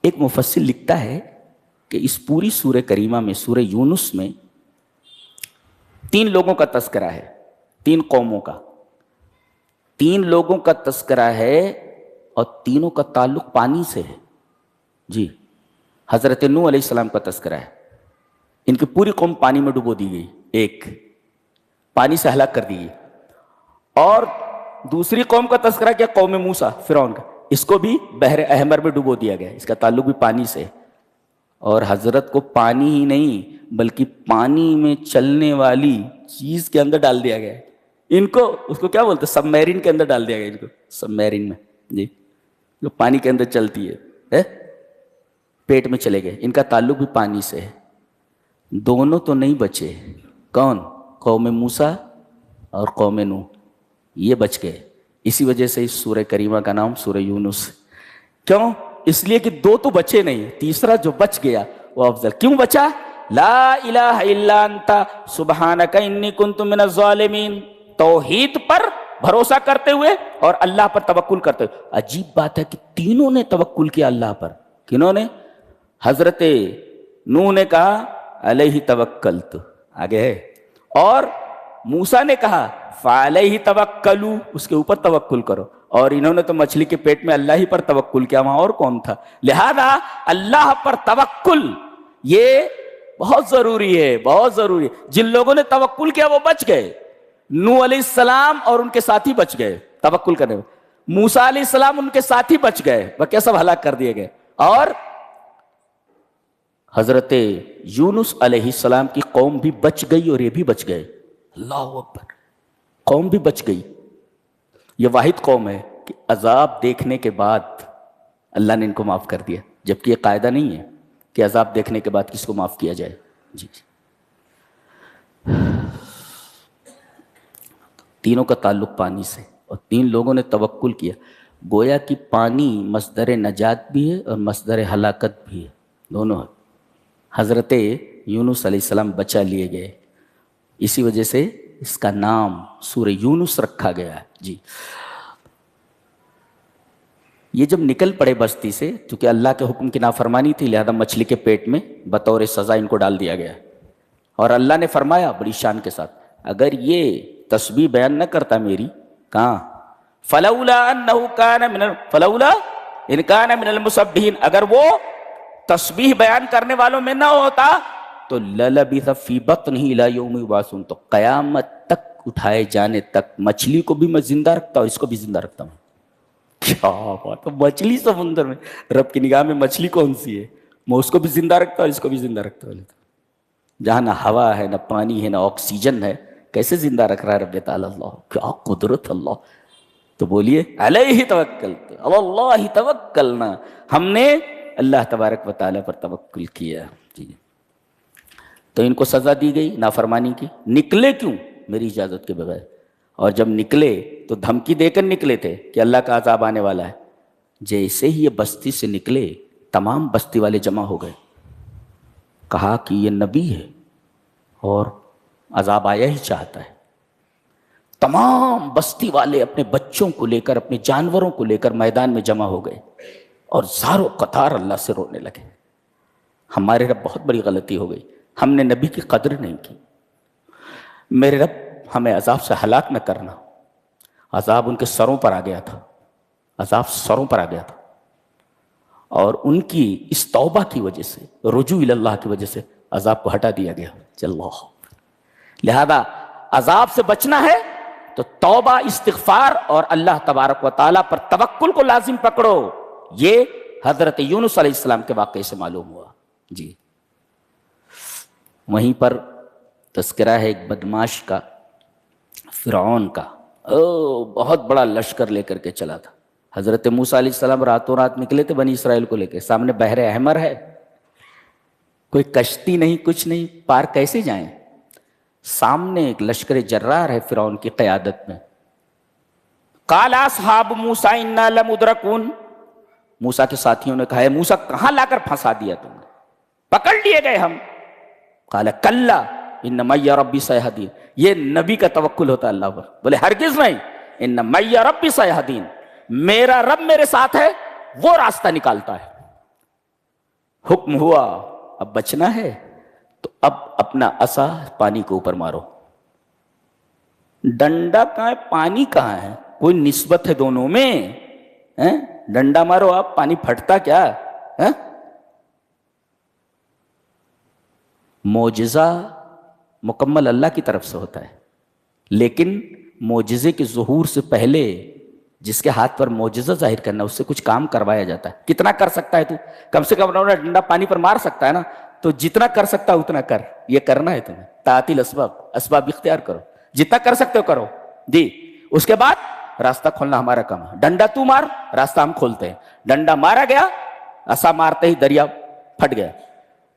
ایک مفسر لکھتا ہے کہ اس پوری سورہ کریمہ میں، سورہ یونس میں، 3 لوگوں کا تذکرہ ہے، 3 قوموں کا، 3 لوگوں کا تذکرہ ہے، اور تینوں کا تعلق پانی سے ہے۔ جی، حضرت نوح علیہ السلام کا تذکرہ ہے، ان کی پوری قوم پانی میں ڈبو دی گئی، ایک پانی سے ہلاک کر دی گئی۔ اور دوسری قوم کا تذکرہ کیا؟ قوم موسیٰ، فرعون کا، اس کو بھی بحر احمر میں ڈبو دیا گیا، اس کا تعلق بھی پانی سے ہے۔ اور حضرت کو پانی ہی نہیں بلکہ پانی میں چلنے والی چیز کے اندر ڈال دیا گیا ہے، ان کو، اس کو کیا بولتے ہیں، سب میرین کے اندر ڈال دیا گیا ان کو، سب میرین میں، جی، جو پانی کے اندر چلتی ہے، پیٹ میں چلے گئے۔ ان کا تعلق بھی پانی سے ہے۔ دونوں تو نہیں بچے، کون؟ قوم موسیٰ اور قوم نوح، یہ بچ گئے۔ اسی وجہ سے اس سورہ کریمہ کا نام سورہ یونس۔ کیوں؟ اس لیے کہ 2 تو بچے نہیں، تیسرا جو بچ گیا وہ افضل۔ کیوں بچا؟ لا الہ الا انت سبحانک انی کنت من الظالمین، توحید پر بھروسہ کرتے ہوئے اور اللہ پر توکل کرتے ہوئے۔ عجیب بات ہے کہ تینوں نے توکل کیا اللہ پر۔ کنہوں نے؟ حضرت نوح نے کہا علیہ توکلت، آگے ہے، اور موسیٰ نے کہا فعلیہ توکلوا، اس کے اوپر توکل کرو، اور انہوں نے تو مچھلی کے پیٹ میں اللہ ہی پر توکل کیا، وہاں اور کون تھا؟ لہذا اللہ پر توکل یہ بہت ضروری ہے، بہت ضروری ہے۔ جن لوگوں نے توکل کیا وہ بچ گئے، نوح علیہ السلام اور ان کے ساتھی بچ گئے توکل کرنے میں، موسیٰ علیہ السلام ان کے ساتھی بچ گئے، باقی سب ہلاک کر دیے گئے، اور حضرت یونس علیہ السلام کی قوم بھی بچ گئی اور یہ بھی بچ گئے۔ اللہ اکبر، قوم بھی بچ گئی۔ یہ واحد قوم ہے کہ عذاب دیکھنے کے بعد اللہ نے ان کو معاف کر دیا، جبکہ یہ قاعدہ نہیں ہے کہ عذاب دیکھنے کے بعد کس کو معاف کیا جائے۔ جی، تینوں کا تعلق پانی سے، اور 3 لوگوں نے توکل کیا۔ گویا کہ پانی مصدر نجات بھی ہے اور مصدر ہلاکت بھی ہے، دونوں ہے۔ حضرت یونس علیہ السلام بچا لیے گئے، اسی وجہ سے اس کا نام سورہ یونس رکھا گیا ہے۔ جی، یہ جب نکل پڑے بستی سے، کیونکہ اللہ کے حکم کی نافرمانی تھی، لہذا مچھلی کے پیٹ میں بطور سزا ان کو ڈال دیا گیا، اور اللہ نے فرمایا بڑی شان کے ساتھ، اگر یہ تسبیح بیان نہ کرتا میری، کہاں فلولا انہ کان من المسبحین، اگر وہ تسبیح بیان کرنے والوں میں نہ ہوتا تو للبث فی بطنہ الی یوم یبعثون، تو قیامت تک اٹھائے جانے تک مچھلی کو بھی میں زندہ رکھتا ہوں، اس کو بھی زندہ رکھتا ہوں۔ کیا بات ہے، مچھلی سمندر میں، رب کی نگاہ میں مچھلی کون سی ہے؟ میں اس کو بھی زندہ رکھتا ہوں، اس کو بھی زندہ رکھتا ہوں۔ جہاں نہ ہوا ہے، نہ پانی ہے، نہ آکسیجن ہے، کیسے زندہ رکھ رہا ہے رب تعالیٰ؟ اللہ، کیا قدرت اللہ! تو بولیے علیہ توکلت، اللہ توکلنا، ہم نے اللہ تبارک و تعالیٰ پر توکل کیا۔ جی، تو ان کو سزا دی گئی نافرمانی کی۔ نکلے کیوں؟ میری اجازت کے بغیر، اور جب نکلے تو دھمکی دے کر نکلے تھے کہ اللہ کا عذاب آنے والا ہے۔ جیسے ہی یہ بستی سے نکلے، تمام بستی والے جمع ہو گئے، کہا کہ یہ نبی ہے اور عذاب آیا ہی چاہتا ہے۔ تمام بستی والے اپنے بچوں کو لے کر، اپنے جانوروں کو لے کر میدان میں جمع ہو گئے، اور زارو قطار اللہ سے رونے لگے۔ ہمارے رب بہت بڑی غلطی ہو گئی، ہم نے نبی کی قدر نہیں کی، میرے رب ہمیں عذاب سے ہلاک نہ کرنا۔ عذاب ان کے سروں پر آ گیا تھا، عذاب سروں پر آ گیا تھا، اور ان کی اس توبہ کی وجہ سے، رجوع اللہ کی وجہ سے عذاب کو ہٹا دیا گیا۔ اللہ، لہذا عذاب سے بچنا ہے تو توبہ، استغفار اور اللہ تبارک و تعالیٰ پر توکل کو لازم پکڑو۔ یہ حضرت یونس علیہ السلام کے واقعے سے معلوم ہوا۔ جی، وہیں پر تذکرہ ہے ایک بدماش کا، فرعون کا، بہت بڑا لشکر لے کر کے چلا تھا۔ حضرت موسیٰ علیہ السلام راتوں رات نکلے تھے بنی اسرائیل کو لے کے، سامنے بحر احمر ہے، کوئی کشتی نہیں، کچھ نہیں، پار کیسے جائیں؟ سامنے ایک لشکر جرار ہے فرعون کی قیادت میں۔ قال اصحاب موسیٰ انا لمدرکون، موسیٰ کے ساتھیوں نے کہا ہے موسیٰ کہاں لا کر پھنسا دیا تم نے، پکڑ لیے گئے ہم۔ قال کلا ان معی ربی سیہدین، یہ نبی کا توکل ہوتا ہے اللہ پر، بولے ہرگز نہیں، ان معی ربی سیہدین، میرا رب میرے ساتھ ہے، وہ راستہ نکالتا ہے۔ حکم ہوا اب بچنا ہے تو اب اپنا عصا پانی کے اوپر مارو. ڈنڈا کہاں ہے پانی کہاں ہے؟ کوئی نسبت ہے دونوں میں؟ ڈنڈا مارو آپ، پانی پھٹتا کیا؟ معجزہ مکمل اللہ کی طرف سے ہوتا ہے، لیکن معجزے کے ظہور سے پہلے جس کے ہاتھ پر معجزہ ظاہر کرنا، اس سے کچھ کام کروایا جاتا ہے. کتنا کر سکتا ہے تو؟ کم سے کم ڈنڈا پانی پر مار سکتا ہے نا، تو جتنا کر سکتا ہے اتنا کر. یہ کرنا ہے تمہیں، تعطیل اسباب اختیار کرو، جتنا کر سکتے ہو کرو جی. اس کے بعد راستہ کھولنا ہمارا کام ہے. ڈنڈا تو مار، راستہ ہم کھولتے ہیں. ڈنڈا مارا گیا، عصا مارتے ہی دریا پھٹ گیا.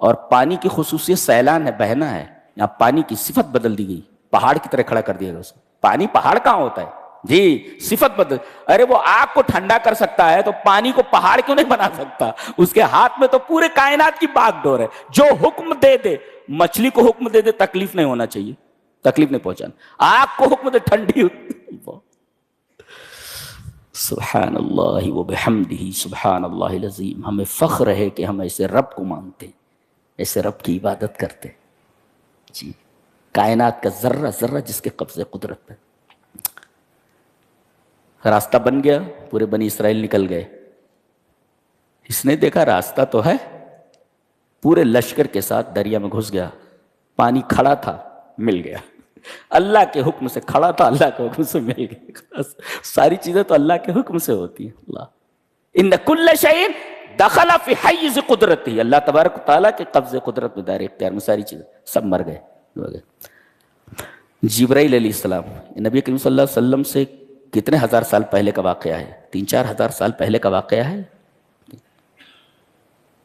اور پانی کی خصوصیت سیلان ہے، بہنا ہے. یہاں پانی کی صفت بدل دی گئی، پہاڑ کی طرح کھڑا کر دیا گیا اس کو. پانی پہاڑ کہاں ہوتا ہے جی؟ صفت بدل. ارے وہ آگ کو ٹھنڈا کر سکتا ہے تو پانی کو پہاڑ کیوں نہیں بنا سکتا؟ اس کے ہاتھ میں تو پورے کائنات کی باغ ڈور ہے. جو حکم دے دے، مچھلی کو حکم دے دے تکلیف نہیں ہونا چاہیے، تکلیف نہیں پہنچانا. آگ کو حکم دے ٹھنڈی. سبحان اللہ و بحمدہ سبحان اللہ العظیم. ہمیں فخر ہے کہ ہم ایسے رب کو مانتے ہیں، ایسے رب کی عبادت کرتے ہیں جی. کائنات کا ذرہ ذرہ جس کے قبضے قدرت پہ. راستہ بن گیا، پورے بنی اسرائیل نکل گئے. اس نے دیکھا راستہ تو ہے، پورے لشکر کے ساتھ دریا میں گھس گیا. پانی کھڑا تھا، مل گیا. اللہ کے حکم سے کھڑا تھا، اللہ کے حکم سے مل گیا. ساری چیزیں تو اللہ کے حکم سے ہوتی ہیں. اللہ ان کل شیء دخل فی حیز قدرتی، اللہ تبارک و تعالیٰ کے قبضے قدرت میں، دائر اختیار میں ساری چیزیں. سب مر گئے. جبرائیل علیہ السلام نبی کریم صلی اللہ علیہ وسلم سے کتنے ہزار سال پہلے کا واقعہ ہے؟ 3-4 ہزار سال پہلے کا واقعہ ہے.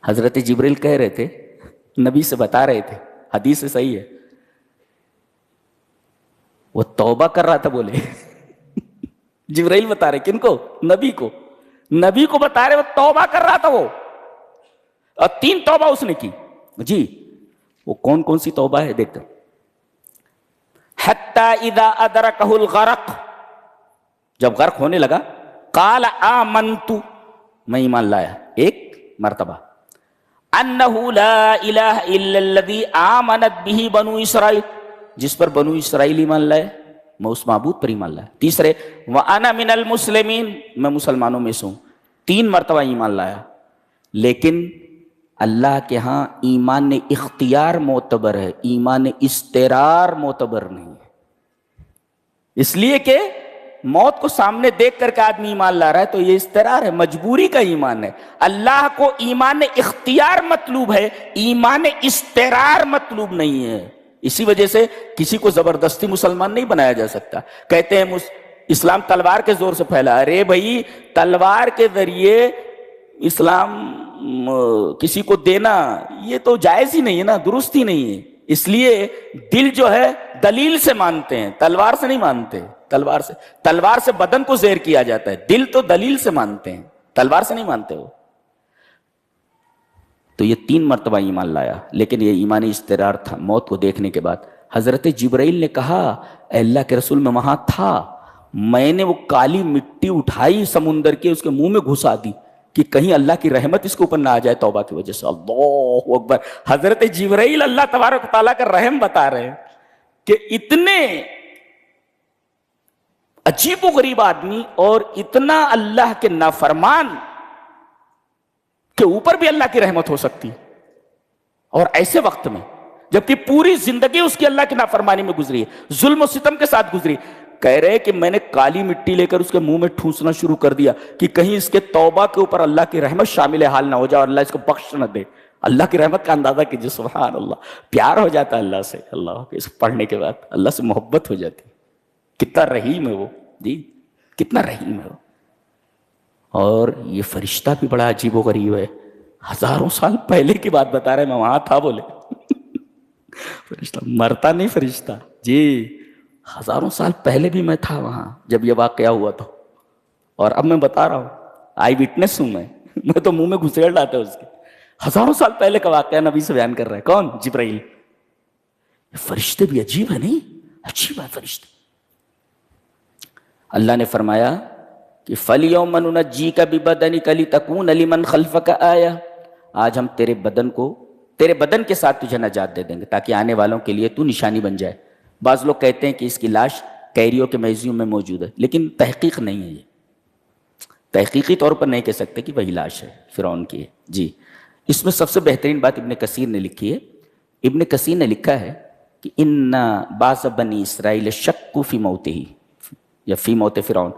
حضرت جبرائیل کہہ رہے تھے، نبی سے بتا رہے تھے، حدیث سے صحیح ہے، وہ توبہ کر رہا تھا. بولے جبرائیل بتا رہے کن کو؟ نبی کو. نبی کو بتا رہے وہ توبہ کر رہا تھا وہ. اور 3 توبہ اس نے کی جی. وہ کون کون سی توبہ ہے دیکھتے. حتی اذا ادرکہ الغرق، جب غرق ہونے لگا، قال آمنت، میں ایمان لایا 1 مرتبہ، انہ لا الہ الا الذی آمنت بہ بنو اسرائیل، جس پر بنو اسرائیل ایمان لائے، میں اس معبود پر ایمان لایا. تیسرے وَأَنَا مِنَ الْمُسْلِمِينَ، میں مسلمانوں میں سے ہوں. 3 مرتبہ ایمان لایا. لیکن اللہ کے ہاں ایمان اختیار معتبر ہے، ایمان استقرار معتبر نہیں ہے. اس لیے کہ موت کو سامنے دیکھ کر کے آدمی ایمان لا رہا ہے تو یہ استقرار ہے، مجبوری کا ایمان ہے. اللہ کو ایمان اختیار مطلوب ہے، ایمان استقرار مطلوب نہیں ہے. اسی وجہ سے کسی کو زبردستی مسلمان نہیں بنایا جا سکتا. کہتے ہیں اسلام تلوار کے زور سے پھیلا. ارے بھائی، تلوار کے ذریعے اسلام کسی کو دینا یہ تو جائز ہی نہیں ہے نا، درست ہی نہیں ہے. اس لیے دل جو ہے دلیل سے مانتے ہیں، تلوار سے نہیں مانتے. تلوار سے بدن کو زیر کیا جاتا ہے، دل تو دلیل سے مانتے ہیں، تلوار سے نہیں مانتے وہ. تو یہ 3 مرتبہ ایمان لایا، لیکن یہ ایمان استقرار تھا. موت کو دیکھنے کے بعد حضرت جبرائیل نے کہا، اے اللہ کے رسول، میں وہاں تھا، میں نے وہ کالی مٹی اٹھائی سمندر کے، اس کے منہ میں گھسا دی کہ کہیں اللہ کی رحمت اس کے اوپر نہ آ جائے توبہ کی وجہ سے. اللہ اکبر. حضرت جبرائیل اللہ تبارک و تعالیٰ کا رحم بتا رہے ہیں کہ اتنے عجیب و غریب آدمی اور اتنا اللہ کے نافرمان کے اوپر بھی اللہ کی رحمت ہو سکتی، اور ایسے وقت میں جبکہ پوری زندگی اس کی اللہ کی نافرمانی میں گزری ہے، ظلم و ستم کے ساتھ گزری. کہہ رہے کہ میں نے کالی مٹی لے کر اس کے منہ میں ٹھونسنا شروع کر دیا کہ کہیں اس کے توبہ کے اوپر اللہ کی رحمت شامل حال نہ ہو جائے اور اللہ اس کو بخش نہ دے. اللہ کی رحمت کا اندازہ کیجیے. سبحان اللہ. پیار ہو جاتا ہے اللہ سے. اللہ اس پڑھنے کے بعد اللہ سے محبت ہو جاتی. کتنا رحیم ہے وہ جی، کتنا رحیم ہے وہ. اور یہ فرشتہ بھی بڑا عجیب و غریب ہے. ہزاروں سال پہلے کی بات بتا رہے، میں وہاں تھا. بولے فرشتہ مرتا نہیں، فرشتہ جی. ہزاروں سال پہلے بھی میں تھا وہاں جب یہ واقعہ ہوا تو. اور اب میں بتا رہا ہوں، آئی وٹنس ہوں میں تو منہ میں گھسیڑ لاتا ہے اس کے. ہزاروں سال پہلے کا واقعہ نبی سے بیان کر رہا ہے. کون؟ جبرائیل. فرشتے بھی عجیب ہے نہیں؟ عجیب ہے فرشتے. اللہ نے فرمایا کہ فَالْيَوْمَ نُنَجِّيكَ بِبَدَنِكَ لِتَكُونَ لِمَنْ خَلْفَكَ آیَةً، آج ہم تیرے بدن کے ساتھ تجھے نجات دے دیں گے تاکہ آنے والوں کے لیے تو نشانی بن جائے۔ بعض لوگ کہتے ہیں کہ اس کی لاش کیریو کے میوزیم میں موجود ہے، لیکن تحقیق نہیں ہے، یہ تحقیقی طور پر نہیں کہہ سکتے کہ وہی لاش ہے، فرعون کی ہے۔ جی، اس میں سب سے بہترین بات ابن کثیر نے لکھی ہے۔ ابن کثیر نے لکھا ہے کہ ان بعض بنی اسرائیل شکوا فی موتہ، یا فی موت فرعون،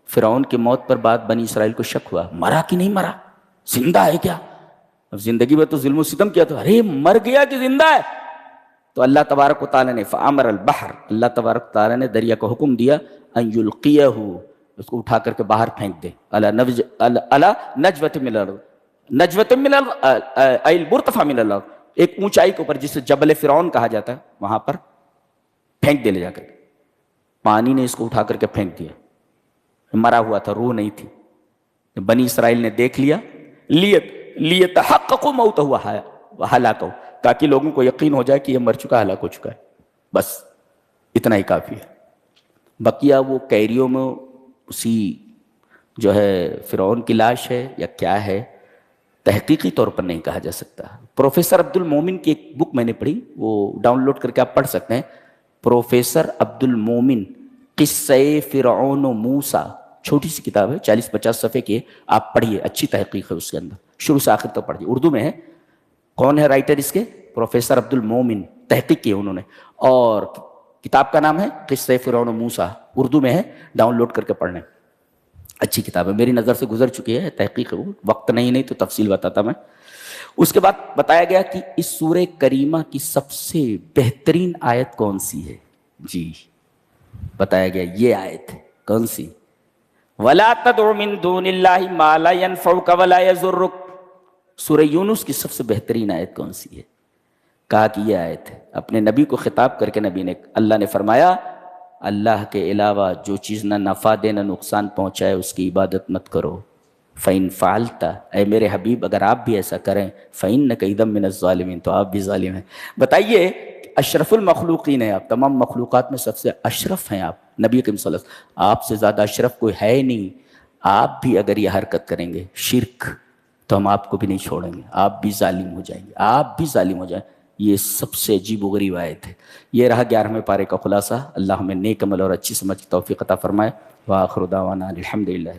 فرعون کی موت پر بعد بنی اسرائیل کو شک ہوا، مرا کہ نہیں مرا، زندہ ہے کیا؟ اب زندگی میں تو ظلم و ستم کیا، تو ارے مر گیا کہ زندہ ہے؟ تو اللہ تبارک و تعالیٰ نے فامر البحر، اللہ تبارک و تعالیٰ نے دریا کو حکم دیا ان یلقیہ، اس کو اٹھا کر کے باہر پھینک دے، الا نجوۃ من الارض، نجوۃ من الارض ای المرتفع من الارض، ایک اونچائی کے اوپر جسے جبل فرعون کہا جاتا ہے، وہاں پر پھینک دے لے جا کر۔ پانی نے اس کو اٹھا کر کے پھینک دیا، مرا ہوا تھا، روح نہیں تھی۔ بنی اسرائیل نے دیکھ لیا، لیتحققوا موتہ وہلاکہ، تاکہ لوگوں کو یقین ہو جائے کہ یہ مر چکا، ہلاک ہو چکا ہے، بس اتنا ہی کافی ہے۔ بقیہ وہ کیریوں میں اسی جو ہے فرعون کی لاش ہے یا کیا ہے، تحقیقی طور پر نہیں کہا جا سکتا۔ پروفیسر عبد المومن کی ایک بک میں نے پڑھی، وہ ڈاؤن لوڈ کر کے آپ پڑھ سکتے ہیں، پروفیسر عبد المومن قصہ فرعون و موسیٰ، چھوٹی سی کتاب ہے، 40-50 صفحے کی، آپ پڑھیے، اچھی تحقیق ہے اس کے اندر، شروع سے آخر تک پڑھیے، اردو میں ہے۔ کون ہے رائٹر اس کے؟ پروفیسر عبد المومن، تحقیق کی انہوں نے، اور کتاب کا نام ہے قصہ فرعون و موسیٰ، اردو میں ہے، ڈاؤن لوڈ کر کے پڑھ لیں، اچھی کتاب ہے، میری نظر سے گزر چکی ہے، تحقیق ہے، وقت نہیں تو تفصیل بتاتا میں۔ اس کے بعد بتایا گیا کہ اس سورہ کریمہ کی سب سے بہترین آیت کون سی ہے؟ جی بتایا گیا یہ آیت ہے، کون سی؟ وَلَا تَدْعُ مِن دُونِ اللَّهِ مَا لَا يَنفَعُكَ وَلَا يَضُرُّكَ، سورہ یونس کی سب سے بہترین آیت کون سی ہے؟ کہا کہ یہ آیت ہے، اپنے نبی کو خطاب کر کے نبی نے، اللہ نے فرمایا اللہ کے علاوہ جو چیز نہ نفع دے نہ نقصان پہنچائے اس کی عبادت مت کرو۔ فَإِن فَعَلْتَ، اے میرے حبیب اگر آپ بھی ایسا کریں، فَإِنَّكَ إِذًا مِّنَ الظَّالِمِينَ، تو آپ بھی ظالم ہیں۔ بتائیے، اشرف المخلوقین ہیں آپ، تمام مخلوقات میں سب سے اشرف ہیں آپ، نبی کریم صلی اللہ علیہ وسلم، آپ سے زیادہ اشرف کوئی ہے ہی نہیں۔ آپ بھی اگر یہ حرکت کریں گے شرک، تو ہم آپ کو بھی نہیں چھوڑیں گے، آپ بھی ظالم ہو جائیں گے، آپ بھی ظالم ہو جائیں گے۔ یہ سب سے عجیب و غریب آیت ہے۔ یہ رہا 11ویں پارے کا خلاصہ۔ اللہ ہمیں نیک عمل اور اچھی سمجھ کی توفیق عطا فرمائے۔ وآخر دعوانا الحمدللہ۔